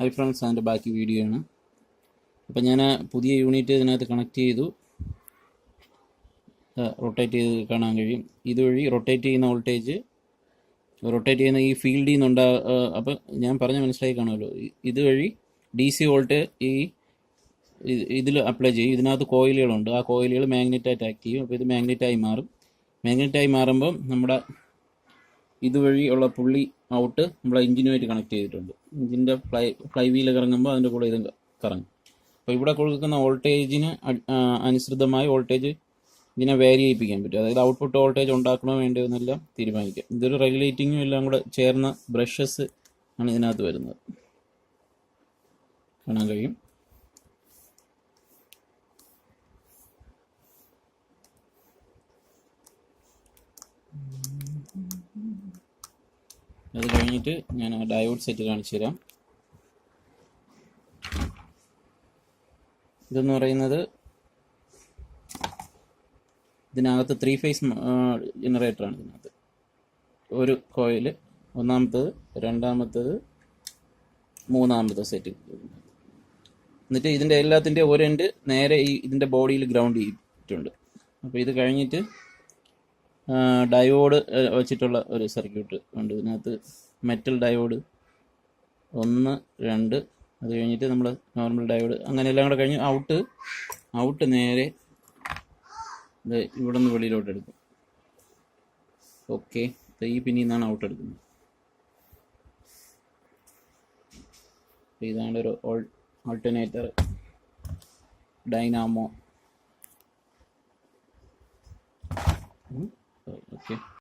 Hi friends, അതിൻ്റെ ബാക്കി video ആണ്. അപ്പോൾ ഞാൻ പുതിയ യൂണിറ്റ് ഇതിനകത്ത് കണക്ട് ചെയ്തു. റൊട്ടേറ്റ് ചെയ്ത് കാണാൻ കഴിയും. ഇതുവഴി റൊട്ടേറ്റ് ചെയ്യുന്ന ഈ ഫീൽഡിൽ നിന്നുണ്ടാ അപ്പോൾ ഞാൻ പറഞ്ഞ് മനസ്സിലായി കാണുമല്ലോ. ഇതുവഴി DC വോൾട്ട് ഇതിൽ അപ്ലൈ ചെയ്യും. ഇതിനകത്ത് കോയിലുകളുണ്ട്. ആ കോയിലുകൾ മാഗ്നറ്റായിട്ട് ആക്ട് ചെയ്യും. അപ്പോൾ ഇത് മാഗ്നറ്റായി മാറും. മാഗ്നറ്റായി മാറുമ്പം നമ്മുടെ ഇതുവഴി ഉള്ള പുള്ളി ഔട്ട് നമ്മളെ എഞ്ചിനുമായിട്ട് കണക്ട് ചെയ്തിട്ടുണ്ട്. എഞ്ചിൻ്റെ ഫ്ലൈ വീല് കറങ്ങുമ്പോൾ അതിൻ്റെ കൂടെ ഇത് കറങ്ങും. അപ്പോൾ ഇവിടെ കൊടുക്കുന്ന വോൾട്ടേജിന് അനുസൃതമായി വോൾട്ടേജ് ഇതിനെ വേരി ചെയ്യിപ്പിക്കാൻ പറ്റും. അതായത് ഔട്ട്പുട്ട് വോൾട്ടേജ് ഉണ്ടാക്കണോ വേണ്ടയോ എന്നെല്ലാം തീരുമാനിക്കാം. ഇതൊരു റെഗുലേറ്റിങ്ങും എല്ലാം കൂടെ ചേർന്ന ബ്രഷസ് ആണ് ഇതിനകത്ത് വരുന്നത്. കാണാൻ കഴിയും. അത് കഴിഞ്ഞിട്ട് ഞാൻ ഡയോഡ് സെറ്റ് കാണിച്ചു തരാം. ഇതെന്ന് പറയുന്നത് ഇതിനകത്ത് 3 ഫേസ് ജനറേറ്ററാണ്. ഇതിനകത്ത് ഒരു കോയിൽ, ഒന്നാമത്തത്, രണ്ടാമത്തത്, മൂന്നാമത്തെ സെറ്റ്. എന്നിട്ട് ഇതിൻ്റെ എല്ലാത്തിൻ്റെ ഒരു എൻഡ് നേരെ ഇതിൻ്റെ ബോഡിയിൽ ഗ്രൗണ്ട് ചെയ്തിട്ടുണ്ട്. അപ്പോൾ ഇത് കഴിഞ്ഞിട്ട് ഡയോഡ് വെച്ചിട്ടുള്ള ഒരു സർക്യൂട്ട് ഉണ്ട്. ഇതിനകത്ത് മെറ്റൽ ഡയോഡ് 1, 2, അത് കഴിഞ്ഞിട്ട് നമ്മൾ നോർമൽ ഡയോഡ്, അങ്ങനെ എല്ലാം കൂടെ കഴിഞ്ഞ് ഔട്ട് നേരെ ഇവിടെ നിന്ന് വെളിയിലോട്ട് എടുക്കും. ഓക്കെ, ഈ പിന്നിൽ നിന്നാണ് ഔട്ട് എടുക്കുന്നത്. ഇതാണ് ഒരു ആൾട്ടർനേറ്റർ ഡൈനാമോ. ഓക്കെ.